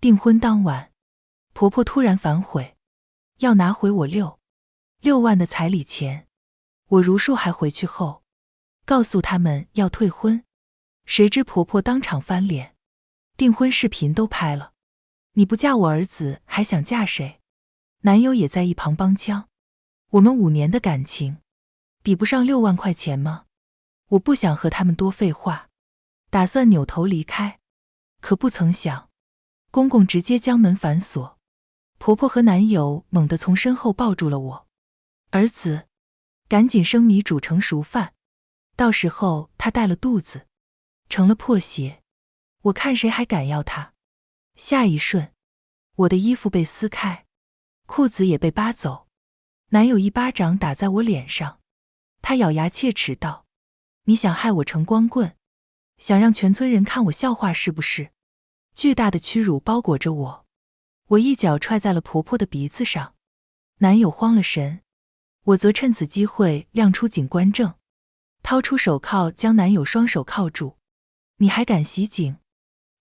订婚当晚，婆婆突然反悔，要拿回我6万的彩礼钱。我如数还回去后，告诉他们要退婚，谁知婆婆当场翻脸，订婚视频都拍了，你不嫁我儿子还想嫁谁？男友也在一旁帮腔，我们5年的感情，比不上6万块钱吗？我不想和他们多废话，打算扭头离开，可不曾想，公公直接将门反锁，婆婆和男友猛地从身后抱住了我。儿子，赶紧生米煮成熟饭，到时候他带了肚子，成了破鞋，我看谁还敢要他。下一瞬，我的衣服被撕开，裤子也被扒走，男友一巴掌打在我脸上，他咬牙切齿道：你想害我成光棍，想让全村人看我笑话是不是？巨大的屈辱包裹着我，我一脚踹在了婆婆的鼻子上，男友慌了神，我则趁此机会亮出警官证，掏出手铐将男友双手铐住。你还敢袭警？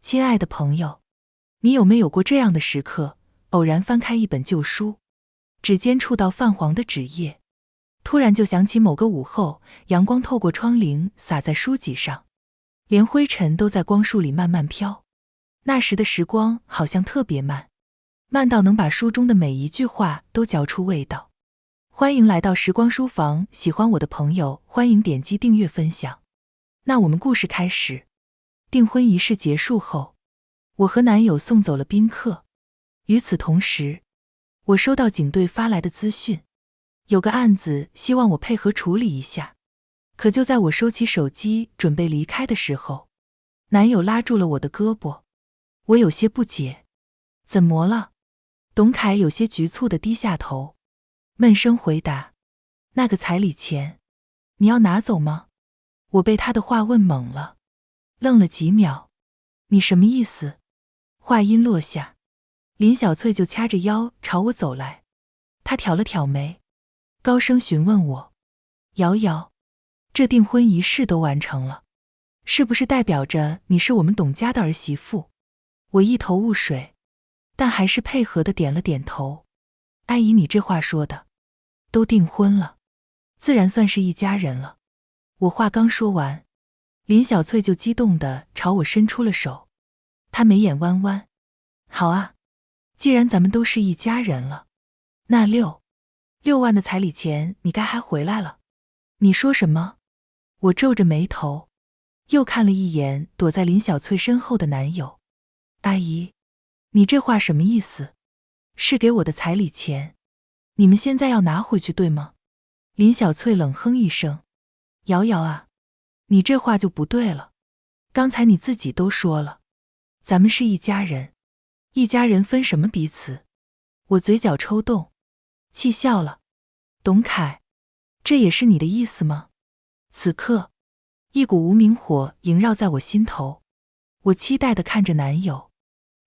亲爱的朋友，你有没有过这样的时刻，偶然翻开一本旧书，指尖触到泛黄的纸页，突然就想起某个午后，阳光透过窗棂洒在书籍上，连灰尘都在光束里慢慢飘。那时的时光好像特别慢，慢到能把书中的每一句话都嚼出味道。欢迎来到时光书房，喜欢我的朋友欢迎点击订阅分享。那我们故事开始。订婚仪式结束后，我和男友送走了宾客。与此同时，我收到警队发来的资讯，有个案子希望我配合处理一下。可就在我收起手机准备离开的时候，男友拉住了我的胳膊。我有些不解，怎么了？董凯有些局促地低下头，闷声回答：那个彩礼钱，你要拿走吗？我被他的话问懵了，愣了几秒。你什么意思？话音落下，林小翠就掐着腰朝我走来，她挑了挑眉，高声询问我：瑶瑶，这订婚仪式都完成了，是不是代表着你是我们董家的儿媳妇？我一头雾水，但还是配合地点了点头。阿姨，你这话说的，都订婚了，自然算是一家人了。我话刚说完，林小翠就激动地朝我伸出了手，她眉眼弯弯：好啊，既然咱们都是一家人了，那6万的彩礼钱你该还回来了。你说什么？我皱着眉头，又看了一眼躲在林小翠身后的男友。阿姨，你这话什么意思？是给我的彩礼钱，你们现在要拿回去对吗？林小翠冷哼一声：瑶瑶啊，你这话就不对了，刚才你自己都说了，咱们是一家人，一家人分什么彼此？我嘴角抽动，气笑了。董凯，这也是你的意思吗？此刻，一股无名火萦绕在我心头，我期待地看着男友，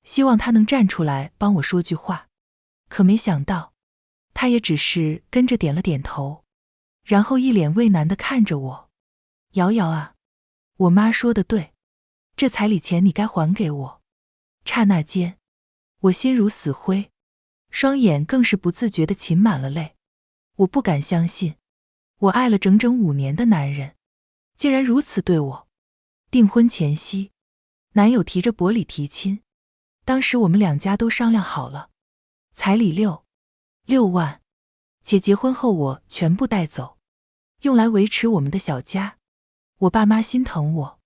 希望他能站出来帮我说句话，可没想到，他也只是跟着点了点头，然后一脸畏难地看着我。瑶瑶啊，我妈说的对，这彩礼钱你该还给我。刹那间，我心如死灰，双眼更是不自觉地噙满了泪。我不敢相信，我爱了整整5年的男人，竟然如此对我。订婚前夕，男友提着薄礼提亲，当时我们2家都商量好了，彩礼6万，且结婚后我全部带走，用来维持我们的小家。我爸妈心疼我，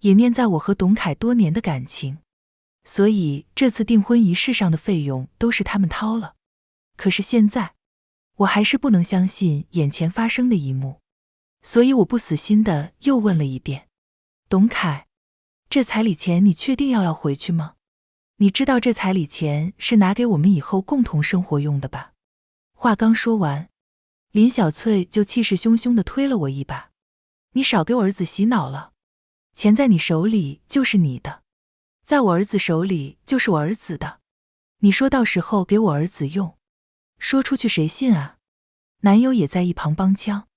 也念在我和董凯多年的感情，所以这次订婚仪式上的费用都是他们掏了。可是现在，我还是不能相信眼前发生的一幕，所以我不死心的又问了一遍：董凯，这彩礼钱你确定要回去吗？你知道这彩礼钱是拿给我们以后共同生活用的吧？话刚说完，林小翠就气势汹汹地推了我一把：你少给我儿子洗脑了，钱在你手里就是你的，在我儿子手里就是我儿子的，你说到时候给我儿子用，说出去谁信啊？男友也在一旁帮腔：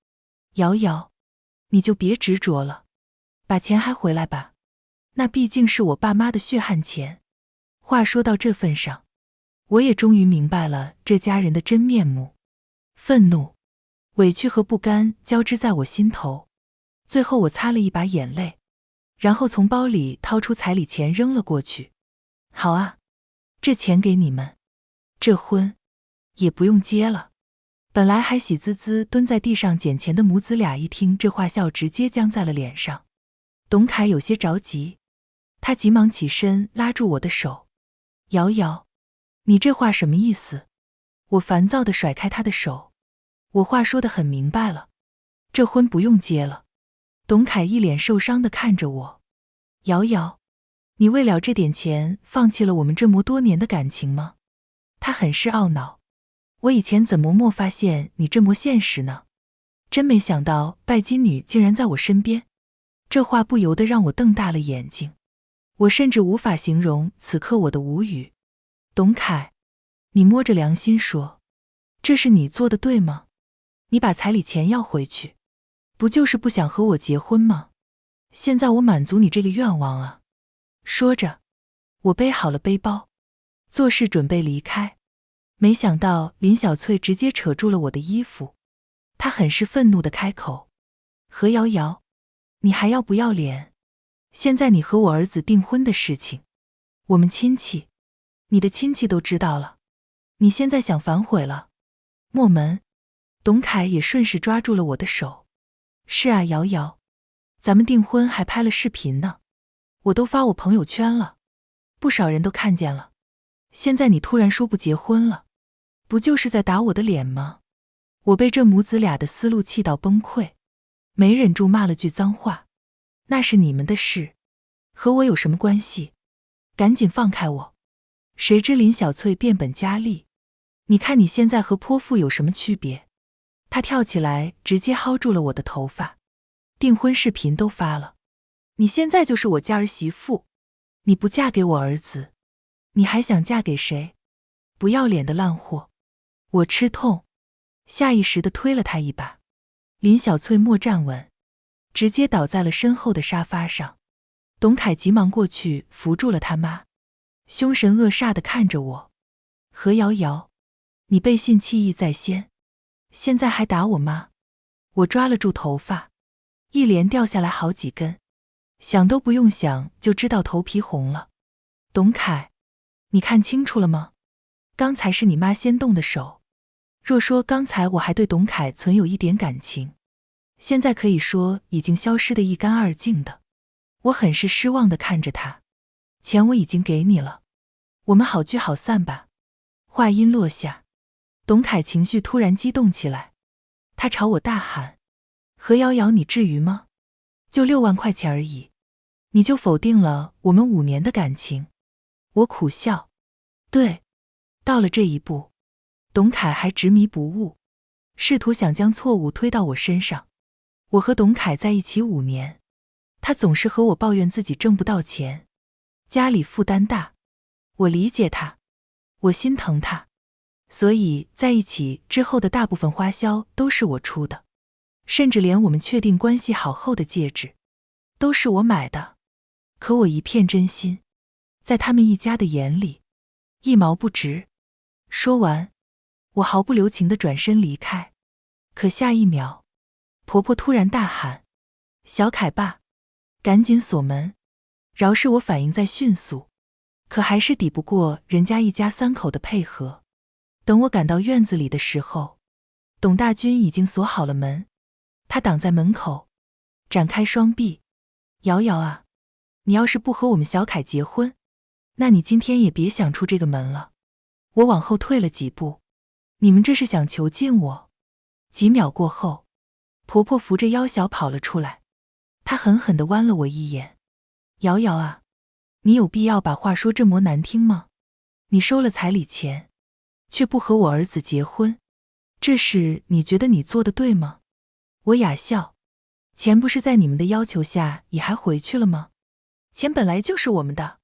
瑶瑶，你就别执着了，把钱还回来吧，那毕竟是我爸妈的血汗钱。话说到这份上，我也终于明白了这家人的真面目。愤怒、委屈和不甘交织在我心头，最后我擦了一把眼泪，然后从包里掏出彩礼钱扔了过去。好啊，这钱给你们，这婚也不用结了。本来还喜滋滋蹲在地上捡钱的母子俩一听这话，笑直接僵在了脸上。董凯有些着急，他急忙起身拉住我的手。瑶瑶，你这话什么意思？我烦躁地甩开他的手。我话说得很明白了，这婚不用结了。董凯一脸受伤地看着我。瑶瑶，你为了这点钱放弃了我们这么多年的感情吗？他很是懊恼。我以前怎么没发现你这么现实呢？真没想到拜金女竟然在我身边。这话不由得让我瞪大了眼睛，我甚至无法形容此刻我的无语。董凯，你摸着良心说，这是你做的对吗？你把彩礼钱要回去，不就是不想和我结婚吗？现在我满足你这个愿望啊。说着，我背好了背包，做事准备离开。没想到林小翠直接扯住了我的衣服，她很是愤怒地开口：何瑶瑶，你还要不要脸？现在你和我儿子订婚的事情，我们亲戚，你的亲戚都知道了，你现在想反悔了？莫门！董凯也顺势抓住了我的手。是啊，瑶瑶，咱们订婚还拍了视频呢，我都发我朋友圈了，不少人都看见了。现在你突然说不结婚了，不就是在打我的脸吗？我被这母子俩的思路气到崩溃，没忍住骂了句脏话。那是你们的事，和我有什么关系？赶紧放开我！谁知林小翠变本加厉，你看你现在和泼妇有什么区别？她跳起来直接薅住了我的头发。订婚视频都发了，你现在就是我家儿媳妇，你不嫁给我儿子，你还想嫁给谁？不要脸的烂货！我吃痛，下意识地推了他一把。林小翠没站稳，直接倒在了身后的沙发上。董凯急忙过去扶住了他妈，凶神恶煞地看着我。何瑶瑶，你背信弃义在先，现在还打我妈？我抓了住头发，一连掉下来好几根，想都不用想就知道头皮红了。董凯，你看清楚了吗？刚才是你妈先动的手。若说刚才我还对董凯存有一点感情，现在可以说已经消失得一干二净的。我很是失望地看着他，钱我已经给你了，我们好聚好散吧。话音落下，董凯情绪突然激动起来，他朝我大喊：何瑶瑶，你至于吗？就6万块钱而已，你就否定了我们5年的感情？我苦笑，对，到了这一步，董凯还执迷不悟，试图想将错误推到我身上。我和董凯在一起5年，他总是和我抱怨自己挣不到钱，家里负担大。我理解他，我心疼他，所以在一起之后的大部分花销都是我出的，甚至连我们确定关系好后的戒指都是我买的。可我一片真心，在他们一家的眼里一毛不值。说完，我毫不留情地转身离开。可下一秒，婆婆突然大喊：小凯爸，赶紧锁门！饶是我反应再迅速，可还是抵不过人家一家3口的配合。等我赶到院子里的时候，董大军已经锁好了门，他挡在门口，展开双臂：瑶瑶啊，你要是不和我们小凯结婚，那你今天也别想出这个门了。我往后退了几步，你们这是想囚禁我？几秒过后，婆婆扶着腰小跑了出来，她狠狠地剜了我一眼：瑶瑶啊，你有必要把话说这么难听吗？你收了彩礼钱，却不和我儿子结婚，这事你觉得你做的对吗？我哑笑：钱不是在你们的要求下也还回去了吗？钱本来就是我们的，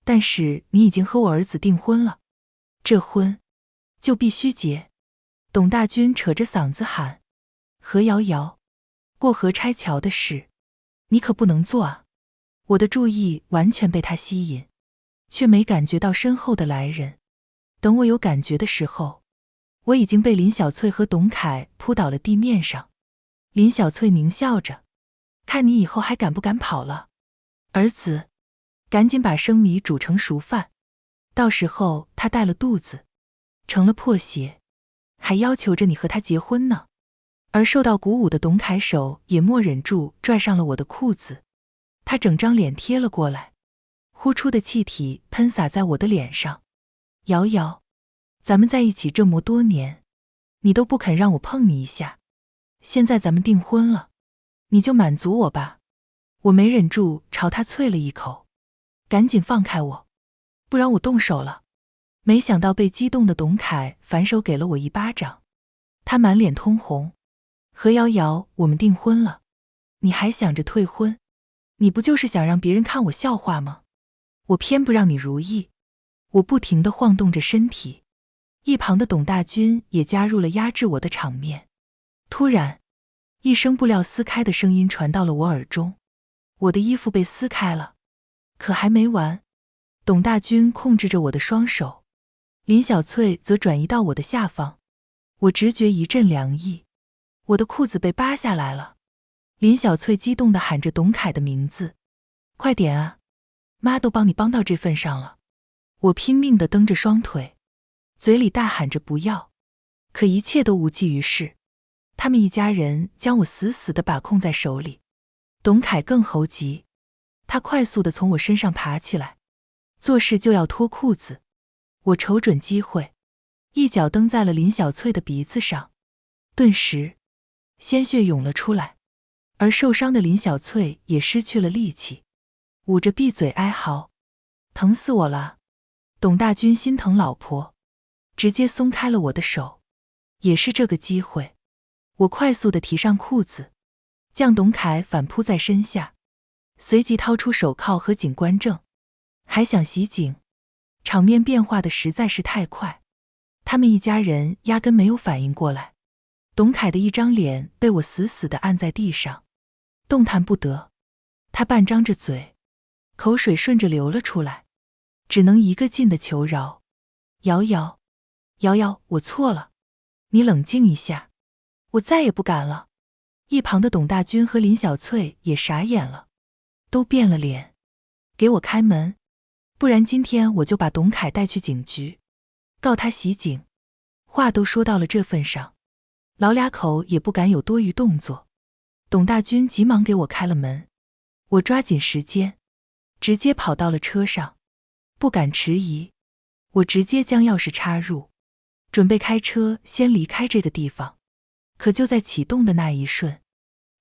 但是你已经和我儿子订婚了，这婚就必须结。董大军扯着嗓子喊：何瑶瑶，过河拆桥的事你可不能做啊！我的注意完全被他吸引，却没感觉到身后的来人。等我有感觉的时候，我已经被林小翠和董凯扑倒了地面上。林小翠狞笑着，看你以后还敢不敢跑了。儿子，赶紧把生米煮成熟饭，到时候他带了肚子，成了破鞋，还要求着你和他结婚呢。而受到鼓舞的董凯手也莫忍住拽上了我的裤子，他整张脸贴了过来，呼出的气体喷洒在我的脸上。瑶瑶，咱们在一起这么多年，你都不肯让我碰你一下，现在咱们订婚了，你就满足我吧。我没忍住朝他啐了一口，赶紧放开我，不然我动手了。没想到被激动的董凯反手给了我一巴掌，他满脸通红。何瑶瑶，我们订婚了，你还想着退婚？你不就是想让别人看我笑话吗？我偏不让你如意。我不停地晃动着身体，一旁的董大军也加入了压制我的场面。突然，一声布料撕开的声音传到了我耳中，我的衣服被撕开了。可还没完，董大军控制着我的双手，林小翠则转移到我的下方。我直觉一阵凉意，我的裤子被扒下来了。林小翠激动地喊着董凯的名字：“快点啊，妈都帮你帮到这份上了。”我拼命地蹬着双腿，嘴里大喊着不要，可一切都无济于事。他们一家人将我死死地把控在手里。董凯更猴急，他快速地从我身上爬起来，做事就要脱裤子。我瞅准机会，一脚蹬在了林小翠的鼻子上，顿时鲜血涌了出来，而受伤的林小翠也失去了力气，捂着闭嘴哀嚎：“疼死我了！”董大军心疼老婆，直接松开了我的手。也是这个机会，我快速地提上裤子，将董凯反扑在身下，随即掏出手铐和警官证，还想袭警。场面变化的实在是太快，他们一家人压根没有反应过来。董凯的一张脸被我死死地按在地上，动弹不得。他半张着嘴，口水顺着流了出来，只能一个劲地求饶：“瑶瑶，瑶瑶，我错了，你冷静一下，我再也不敢了。”一旁的董大军和林小翠也傻眼了，都变了脸：“给我开门，不然今天我就把董凯带去警局，告他袭警。”话都说到了这份上，老俩口也不敢有多余动作。董大军急忙给我开了门，我抓紧时间，直接跑到了车上。不敢迟疑，我直接将钥匙插入，准备开车先离开这个地方。可就在启动的那一瞬，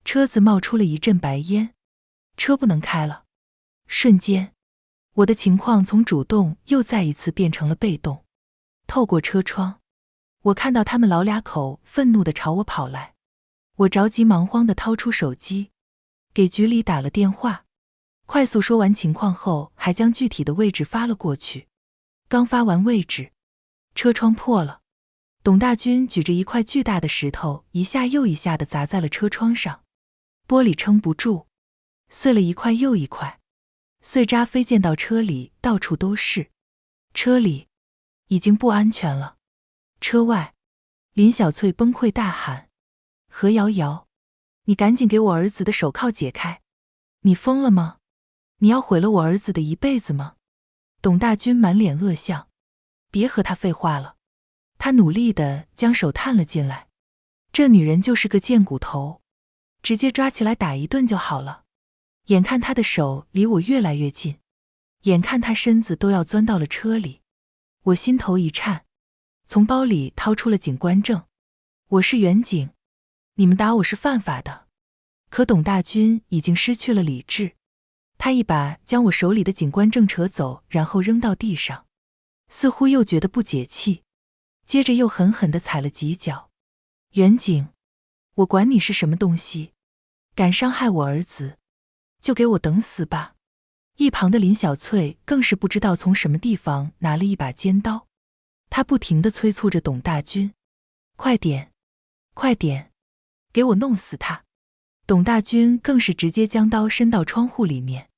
车子冒出了一阵白烟，车不能开了。瞬间，我的情况从主动又再一次变成了被动。透过车窗，我看到他们老俩口愤怒地朝我跑来。我着急忙慌地掏出手机，给局里打了电话。快速说完情况后，还将具体的位置发了过去。刚发完位置，车窗破了，董大军举着一块巨大的石头，一下又一下地砸在了车窗上，玻璃撑不住，碎了一块又一块，碎渣飞溅到车里，到处都是。车里已经不安全了。车外，林小翠崩溃大喊：“何瑶瑶，你赶紧给我儿子的手铐解开！你疯了吗？你要毁了我儿子的一辈子吗？”董大军满脸恶相：“别和他废话了。”他努力地将手探了进来，这女人就是个贱骨头，直接抓起来打一顿就好了。眼看他的手离我越来越近，眼看他身子都要钻到了车里，我心头一颤，从包里掏出了警官证：“我是远警，你们打我是犯法的。”可董大军已经失去了理智，他一把将我手里的警官证扯走，然后扔到地上，似乎又觉得不解气，接着又狠狠地踩了几脚：“远警，我管你是什么东西，敢伤害我儿子，就给我等死吧！”一旁的林小翠更是不知道从什么地方拿了一把尖刀，她不停地催促着董大军：“快点，快点，给我弄死他！”董大军更是直接将刀伸到窗户里面，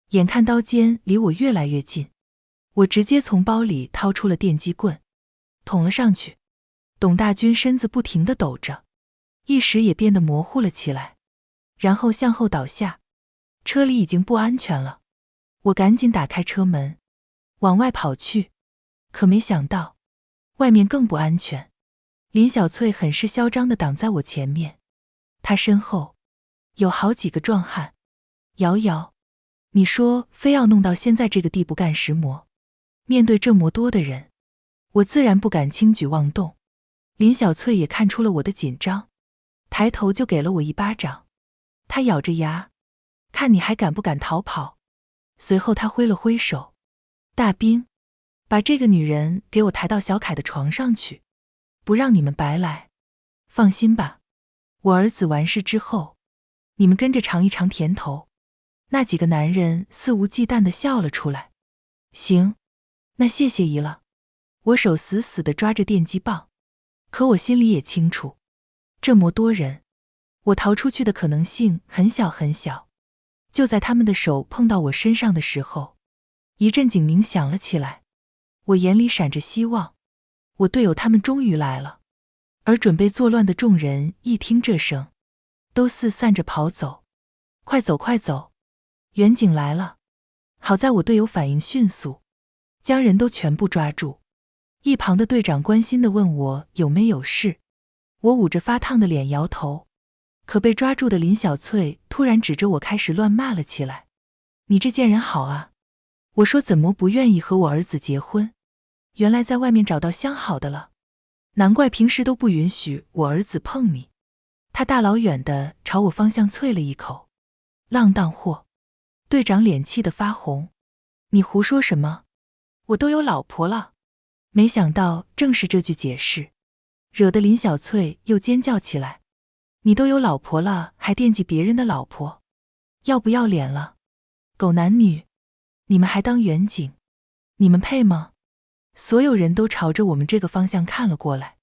眼看刀尖离我越来越近，我直接从包里掏出了电击棍，捅了上去。董大军身子不停地抖着，一时也变得模糊了起来，然后向后倒下。车里已经不安全了，我赶紧打开车门，往外跑去。可没想到，外面更不安全。林小翠很是嚣张地挡在我前面，她身后有好几个壮汉。瑶瑶，你说非要弄到现在这个地步干什么？面对这么多的人，我自然不敢轻举妄动。林小翠也看出了我的紧张，抬头就给了我一巴掌。她咬着牙，看你还敢不敢逃跑。随后她挥了挥手，大兵，把这个女人给我抬到小凯的床上去，不让你们白来。放心吧，我儿子完事之后，你们跟着尝一尝甜头。那几个男人肆无忌惮地笑了出来。行，那谢谢姨了。我手死死地抓着电击棒，可我心里也清楚，这么多人，我逃出去的可能性很小很小。就在他们的手碰到我身上的时候，一阵警鸣响了起来。我眼里闪着希望，我队友他们终于来了。而准备作乱的众人一听这声，都四散着跑走。快走快走，远警来了！好在我队友反应迅速，将人都全部抓住。一旁的队长关心地问我有没有事，我捂着发烫的脸摇头。可被抓住的林小翠突然指着我开始乱骂了起来。你这贱人好啊！我说怎么不愿意和我儿子结婚？原来在外面找到相好的了，难怪平时都不允许我儿子碰你。他大老远的朝我方向啐了一口。浪荡货！队长脸气得发红。你胡说什么？我都有老婆了。没想到正是这句解释，惹得林小翠又尖叫起来。你都有老婆了，还惦记别人的老婆，要不要脸了？狗男女，你们还当远景？你们配吗？所有人都朝着我们这个方向看了过来，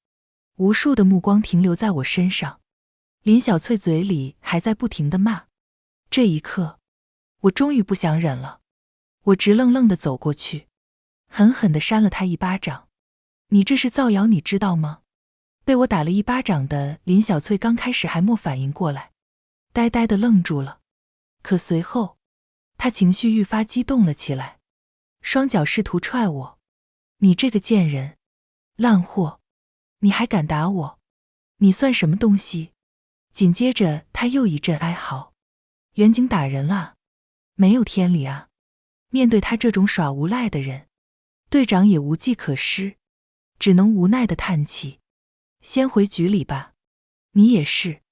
无数的目光停留在我身上。林小翠嘴里还在不停地骂。这一刻，我终于不想忍了，我直愣愣地走过去，狠狠地扇了她一巴掌。你这是造谣，你知道吗？被我打了一巴掌的林小翠刚开始还没反应过来，呆呆地愣住了。可随后，她情绪愈发激动了起来，双脚试图踹我。你这个贱人，烂货，你还敢打我？你算什么东西？紧接着她又一阵哀嚎。远警打人了，没有天理啊！面对他这种耍无赖的人，队长也无计可施，只能无奈地叹气。先回局里吧。你也是，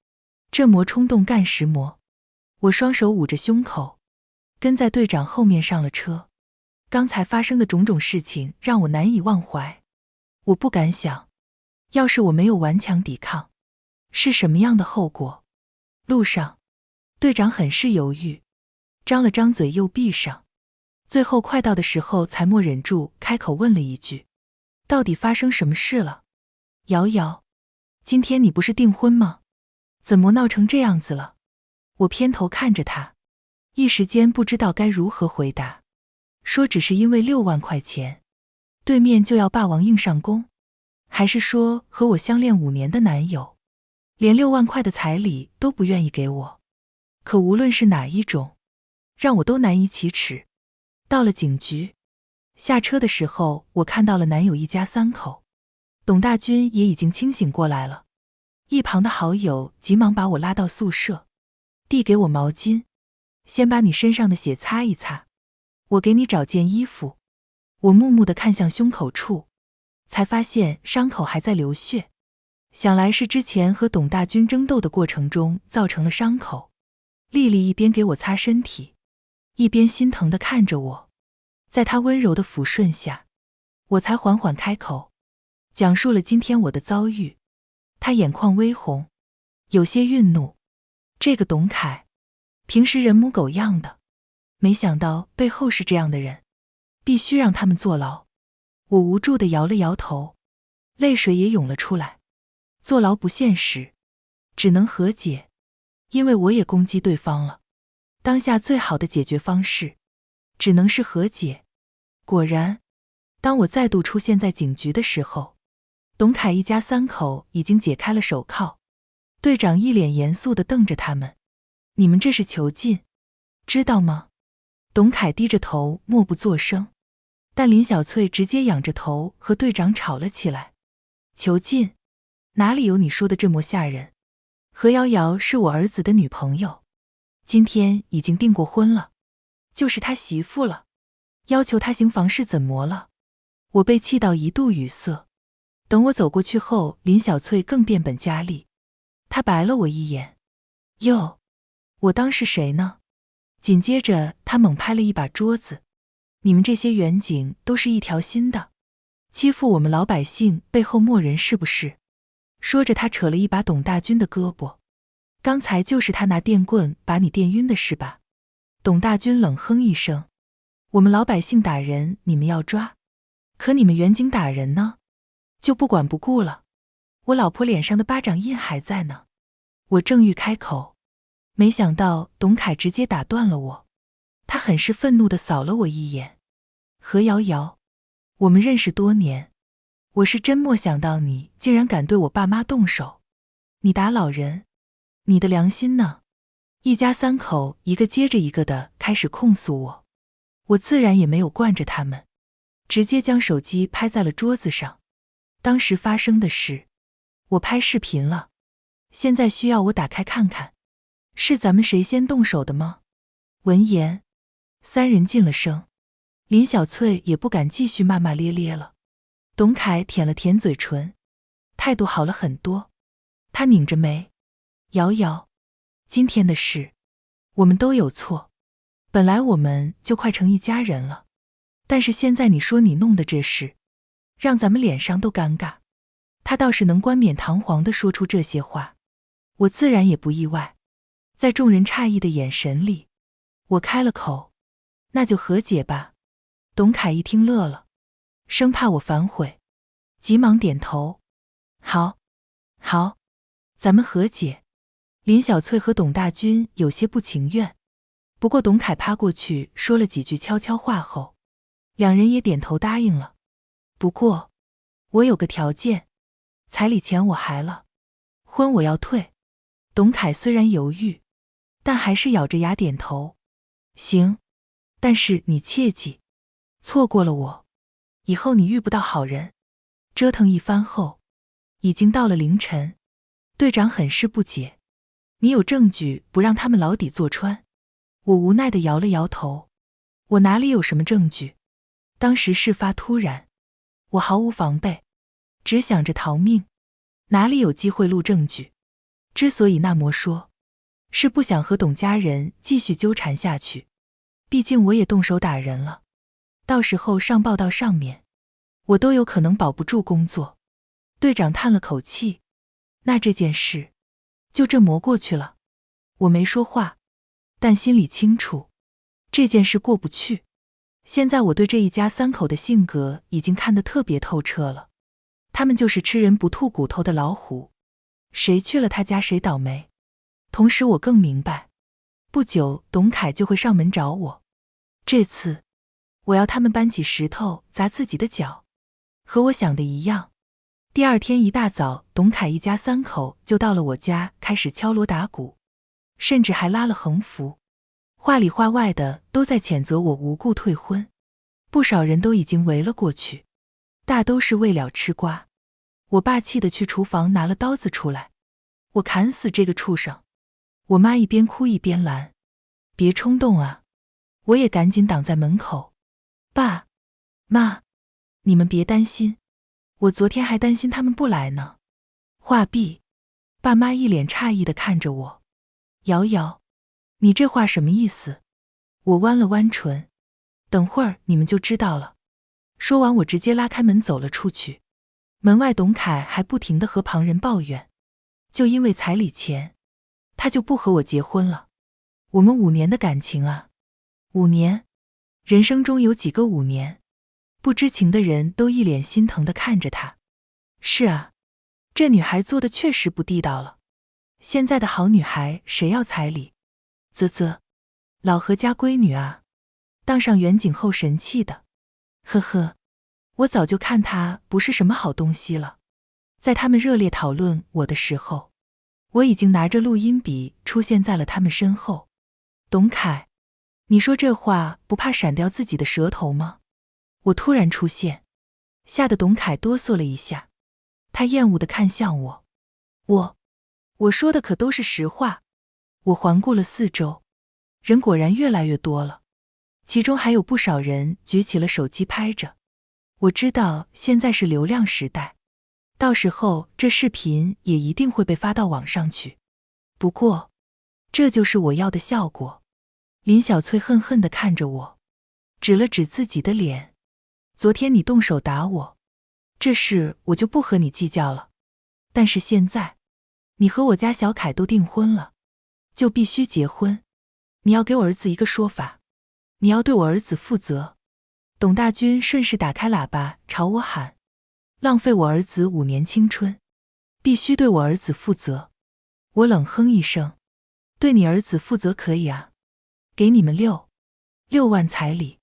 这么冲动干什么？我双手捂着胸口，跟在队长后面上了车。刚才发生的种种事情让我难以忘怀。我不敢想，要是我没有顽强抵抗，是什么样的后果？路上，队长很是犹豫，张了张嘴又闭上，最后快到的时候才默忍住开口问了一句：到底发生什么事了？瑶瑶，今天你不是订婚吗？怎么闹成这样子了？我偏头看着他，一时间不知道该如何回答。说只是因为6万块钱，对面就要霸王硬上弓？还是说和我相恋5年的男友，连6万块的彩礼都不愿意给我？可无论是哪一种，让我都难以启齿。到了警局，下车的时候，我看到了男友一家3口，董大军也已经清醒过来了。一旁的好友急忙把我拉到宿舍，递给我毛巾，先把你身上的血擦一擦，我给你找件衣服。我木木地看向胸口处，才发现伤口还在流血，想来是之前和董大军争斗的过程中造成了伤口。丽丽一边给我擦身体，一边心疼地看着我。在她温柔的抚顺下，我才缓缓开口，讲述了今天我的遭遇。她眼眶微红，有些愠怒。这个董凯，平时人模狗样的，没想到背后是这样的人，必须让他们坐牢。我无助地摇了摇头，泪水也涌了出来。坐牢不现实，只能和解，因为我也攻击对方了。当下最好的解决方式，只能是和解。果然，当我再度出现在警局的时候，董凯一家三口已经解开了手铐。队长一脸严肃地瞪着他们：“你们这是囚禁，知道吗？”董凯低着头默不作声，但林小翠直接仰着头和队长吵了起来：“囚禁？哪里有你说的这么吓人？何瑶瑶是我儿子的女朋友，今天已经订过婚了，就是他媳妇了，要求他行房事怎么了？”我被气到一度语塞。等我走过去后，林小翠更变本加厉，她白了我一眼：“哟，我当是谁呢？”紧接着她猛拍了一把桌子：“你们这些员警都是一条心的，欺负我们老百姓背后默人是不是？”说着她扯了一把董大军的胳膊：“刚才就是他拿电棍把你电晕的是吧？”董大军冷哼一声：“我们老百姓打人你们要抓，可你们员警打人呢，就不管不顾了。我老婆脸上的巴掌印还在呢。”我正欲开口，没想到董凯直接打断了我。他很是愤怒地扫了我一眼：“何瑶瑶，我们认识多年，我是真没想到你竟然敢对我爸妈动手。你打老人，你的良心呢？”一家三口一个接着一个的开始控诉我，我自然也没有惯着他们，直接将手机拍在了桌子上。当时发生的事，我拍视频了，现在需要我打开看看，是咱们谁先动手的吗？闻言，三人噤了声，林小翠也不敢继续骂骂咧咧了。董凯舔了舔嘴唇，态度好了很多。他拧着眉：“瑶瑶，今天的事，我们都有错，本来我们就快成一家人了，但是现在你说你弄的这事，让咱们脸上都尴尬。”他倒是能冠冕堂皇地说出这些话，我自然也不意外。在众人诧异的眼神里，我开了口：“那就和解吧。”董凯一听乐了，生怕我反悔，急忙点头：“好，好，咱们和解。”林小翠和董大军有些不情愿，不过董凯趴过去说了几句悄悄话后，两人也点头答应了。不过，我有个条件，彩礼钱我还了，婚我要退。董凯虽然犹豫，但还是咬着牙点头：“行，但是你切记，错过了我，以后你遇不到好人。”折腾一番后，已经到了凌晨。队长很是不解：“你有证据不让他们牢底坐穿？”我无奈地摇了摇头：“我哪里有什么证据？当时事发突然，我毫无防备，只想着逃命，哪里有机会录证据？之所以那么说，是不想和董家人继续纠缠下去，毕竟我也动手打人了，到时候上报到上面，我都有可能保不住工作。”队长叹了口气：“那这件事就这磨过去了。”我没说话，但心里清楚，这件事过不去。现在我对这一家三口的性格已经看得特别透彻了，他们就是吃人不吐骨头的老虎，谁去了他家谁倒霉。同时我更明白，不久董凯就会上门找我，这次我要他们搬起石头砸自己的脚。和我想的一样，第二天一大早，董凯一家三口就到了我家，开始敲锣打鼓，甚至还拉了横幅，话里话外的都在谴责我无故退婚。不少人都已经围了过去，大都是为了吃瓜。我爸气得去厨房拿了刀子出来：“我砍死这个畜生！”我妈一边哭一边拦：“别冲动啊！”我也赶紧挡在门口：“爸妈，你们别担心，我昨天还担心他们不来呢。”话毕，爸妈一脸诧异地看着我：“瑶瑶，你这话什么意思？”我弯了弯唇：“等会儿你们就知道了。”说完我直接拉开门走了出去。门外董凯还不停地和旁人抱怨，就因为彩礼钱，他就不和我结婚了。我们5年的感情啊，5年，人生中有几个5年？不知情的人都一脸心疼地看着他。是啊，这女孩做的确实不地道了。现在的好女孩谁要彩礼？啧啧，老何家闺女啊，当上远景后神气的。呵呵，我早就看他不是什么好东西了。在他们热烈讨论我的时候，我已经拿着录音笔出现在了他们身后。董凯，你说这话不怕闪掉自己的舌头吗？我突然出现，吓得董凯哆嗦了一下，他厌恶地看向我。我说的可都是实话。我环顾了四周，人果然越来越多了，其中还有不少人举起了手机拍着。我知道现在是流量时代，到时候这视频也一定会被发到网上去。不过，这就是我要的效果。林小翠恨恨地看着我，指了指自己的脸。昨天你动手打我，这事我就不和你计较了。但是现在，你和我家小凯都订婚了，就必须结婚。你要给我儿子一个说法，你要对我儿子负责。董大军顺势打开喇叭朝我喊，浪费我儿子5年青春，必须对我儿子负责。我冷哼一声，对你儿子负责可以啊，给你们6万彩礼，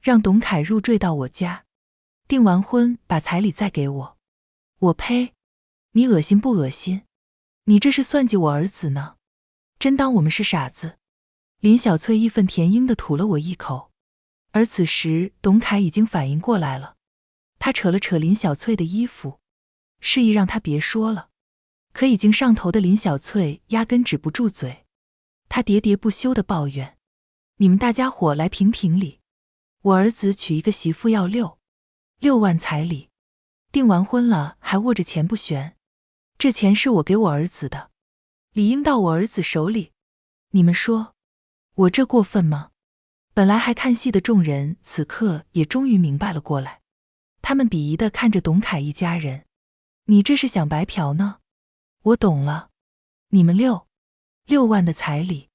让董凯入赘到我家，订完婚把彩礼再给我。我呸，你恶心不恶心？你这是算计我儿子呢？真当我们是傻子？林小翠义愤填膺地吐了我一口。而此时董凯已经反应过来了，他扯了扯林小翠的衣服，示意让她别说了。可已经上头的林小翠压根止不住嘴，她喋喋不休地抱怨，你们大家伙来评评理，我儿子娶一个媳妇要6万彩礼，订完婚了还握着钱不悬，这钱是我给我儿子的，理应到我儿子手里。你们说我这过分吗？本来还看戏的众人此刻也终于明白了过来，他们鄙夷地看着董凯一家人，你这是想白嫖呢？我懂了，你们6万的彩礼，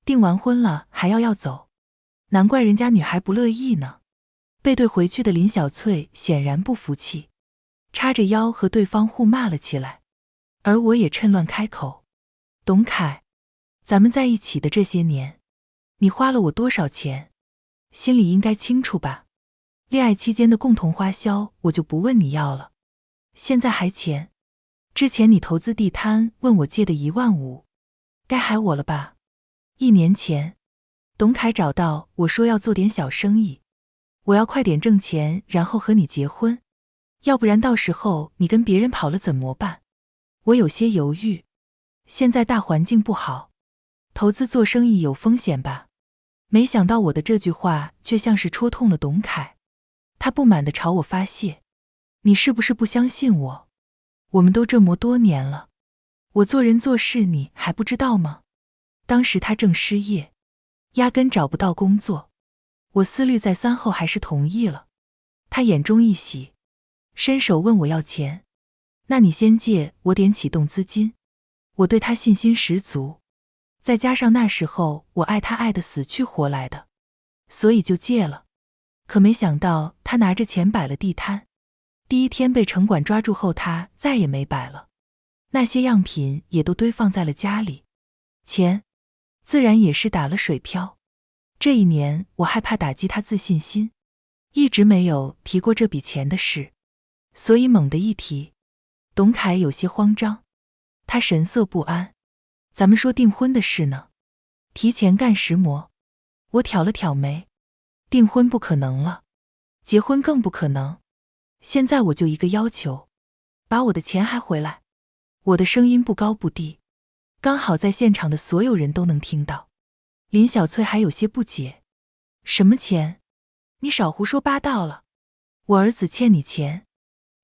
订完婚了还要走，难怪人家女孩不乐意呢。背对回去的林小翠显然不服气，叉着腰和对方互骂了起来，而我也趁乱开口，董凯，咱们在一起的这些年，你花了我多少钱？心里应该清楚吧？恋爱期间的共同花销我就不问你要了，现在还钱？之前你投资地摊问我借的1万5，该还我了吧？1年前，董凯找到我说要做点小生意，我要快点挣钱，然后和你结婚，要不然到时候你跟别人跑了怎么办？我有些犹豫，现在大环境不好，投资做生意有风险吧？没想到我的这句话却像是戳痛了董凯，他不满地朝我发泄，你是不是不相信我？我们都这么多年了，我做人做事你还不知道吗？当时他正失业，压根找不到工作，我思虑再三后还是同意了。他眼中一喜，伸手问我要钱，那你先借我点启动资金。我对他信心十足，再加上那时候我爱他爱得死去活来的，所以就借了。可没想到他拿着钱摆了地摊，第一天被城管抓住后他再也没摆了，那些样品也都堆放在了家里，钱自然也是打了水漂。这一年我害怕打击他自信心，一直没有提过这笔钱的事，所以猛地一提，董凯有些慌张，他神色不安，咱们说订婚的事呢？提前干实模。我挑了挑眉，订婚不可能了，结婚更不可能。现在我就一个要求，把我的钱还回来。我的声音不高不低，刚好在现场的所有人都能听到。林小翠还有些不解，什么钱？你少胡说八道了，我儿子欠你钱，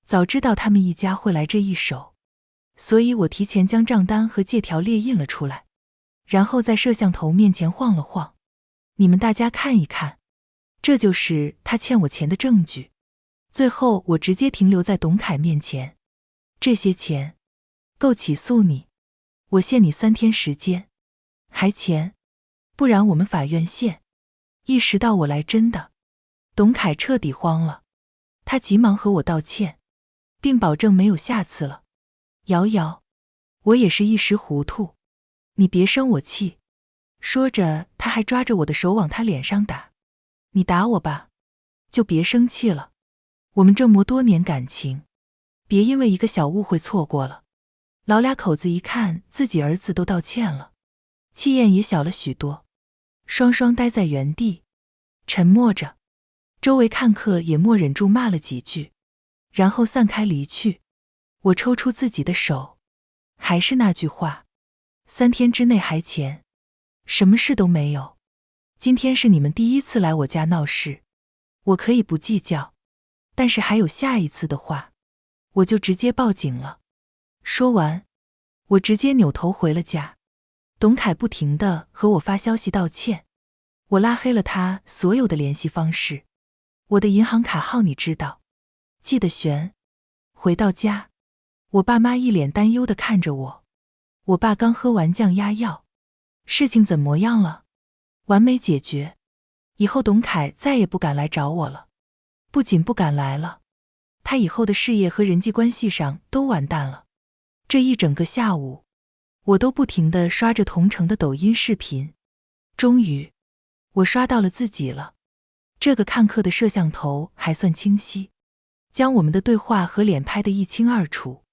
早知道他们一家会来这一手，所以我提前将账单和借条列印了出来，然后在摄像头面前晃了晃，你们大家看一看，这就是他欠我钱的证据。最后我直接停留在董凯面前，这些钱够起诉你，我限你3天时间，还钱？不然我们法院见。意识到我来真的，董凯彻底慌了，他急忙和我道歉，并保证没有下次了。瑶瑶，我也是一时糊涂，你别生我气。说着他还抓着我的手往他脸上打，你打我吧，就别生气了。我们这么多年感情，别因为一个小误会错过了。老俩口子一看自己儿子都道歉了，气焰也小了许多，双双呆在原地，沉默着。周围看客也默忍住骂了几句，然后散开离去。我抽出自己的手，还是那句话，3天之内还钱，什么事都没有。今天是你们第一次来我家闹事，我可以不计较，但是还有下一次的话，我就直接报警了。说完，我直接扭头回了家。董凯不停地和我发消息道歉，我拉黑了他所有的联系方式，我的银行卡号你知道，记得选。回到家，我爸妈一脸担忧地看着我。我爸刚喝完降压药，事情怎么样了？完美解决，以后董凯再也不敢来找我了。不仅不敢来了，他以后的事业和人际关系上都完蛋了。这一整个下午，我都不停地刷着同城的抖音视频。终于，我刷到了自己了。这个看客的摄像头还算清晰，将我们的对话和脸拍得一清二楚。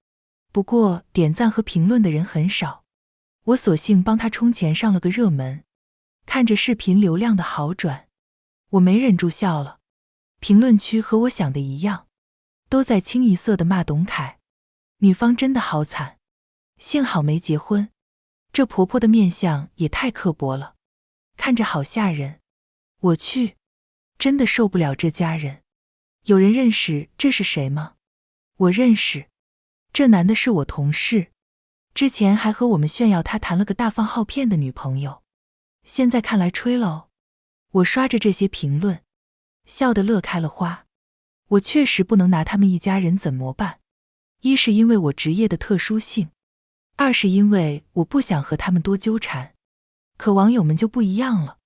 不过点赞和评论的人很少，我索性帮他充钱上了个热门。看着视频流量的好转，我没忍住笑了。评论区和我想的一样，都在清一色地骂董凯，女方真的好惨，幸好没结婚，这婆婆的面相也太刻薄了，看着好吓人。我去，真的受不了这家人。有人认识这是谁吗？我认识，这男的是我同事，之前还和我们炫耀他谈了个大放好骗的女朋友，现在看来吹了哦。我刷着这些评论，笑得乐开了花。我确实不能拿他们一家人怎么办？一是因为我职业的特殊性，二是因为我不想和他们多纠缠。可网友们就不一样了，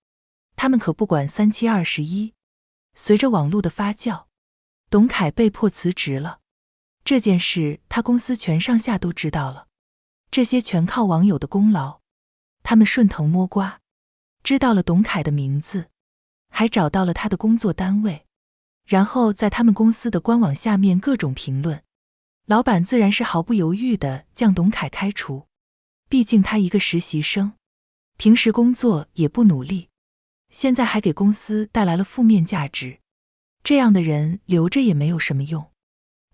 他们可不管3七21。随着网络的发酵，董凯被迫辞职了。这件事他公司全上下都知道了，这些全靠网友的功劳。他们顺藤摸瓜，知道了董凯的名字，还找到了他的工作单位，然后在他们公司的官网下面各种评论。老板自然是毫不犹豫地将董凯开除，毕竟他一个实习生，平时工作也不努力，现在还给公司带来了负面价值，这样的人留着也没有什么用。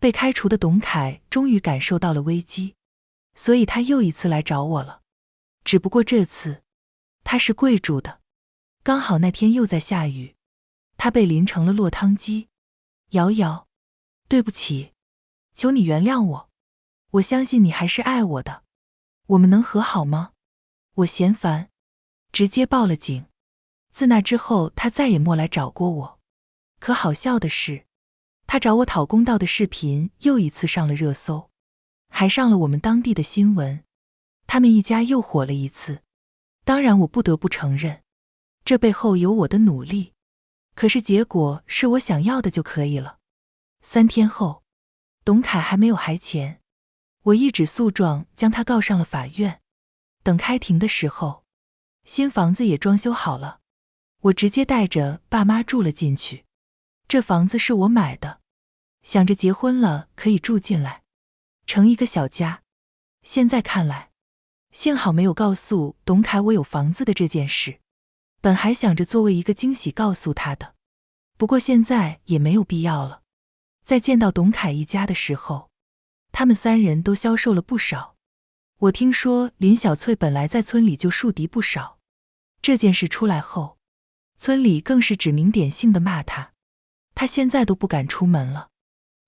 被开除的董凯终于感受到了危机，所以他又一次来找我了。只不过这次他是跪住的，刚好那天又在下雨，他被淋成了落汤鸡。瑶瑶，对不起，求你原谅我，我相信你还是爱我的，我们能和好吗？我嫌烦，直接报了警。自那之后他再也没来找过我。可好笑的是，他找我讨公道的视频又一次上了热搜，还上了我们当地的新闻，他们一家又火了一次。当然我不得不承认，这背后有我的努力，可是结果是我想要的就可以了。3天后，董凯还没有还钱，我一纸诉状将他告上了法院。等开庭的时候，新房子也装修好了，我直接带着爸妈住了进去。这房子是我买的，想着结婚了可以住进来，成一个小家。现在看来，幸好没有告诉董凯我有房子的这件事，本还想着作为一个惊喜告诉他的，不过现在也没有必要了。在见到董凯一家的时候，他们3人都消瘦了不少。我听说林小翠本来在村里就树敌不少，这件事出来后，村里更是指名点姓地骂他，他现在都不敢出门了。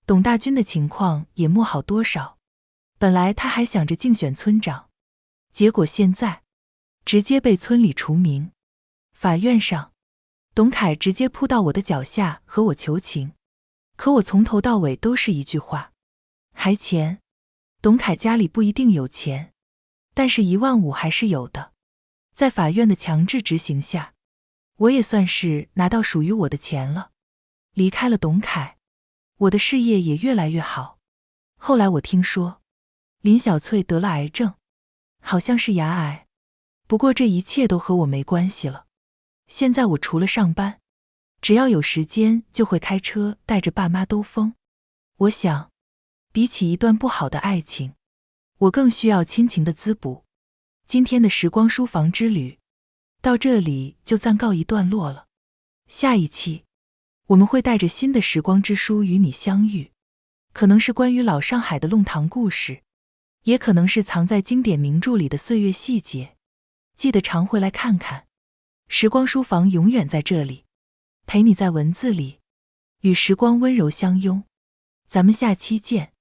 董大军的情况也没好多少，本来他还想着竞选村长，结果现在直接被村里除名。法院上，董凯直接扑到我的脚下和我求情，可我从头到尾都是一句话：还钱。董凯家里不一定有钱，但是15000还是有的。在法院的强制执行下，我也算是拿到属于我的钱了。离开了董凯，我的事业也越来越好。后来我听说，林小翠得了癌症，好像是牙癌。不过这一切都和我没关系了。现在我除了上班，只要有时间就会开车带着爸妈兜风。我想，比起一段不好的爱情，我更需要亲情的滋补。今天的时光书房之旅到这里就暂告一段落了。下一期我们会带着新的时光之书与你相遇，可能是关于老上海的弄堂故事，也可能是藏在经典名著里的岁月细节。记得常回来看看，时光书房永远在这里，陪你在文字里与时光温柔相拥。咱们下期见。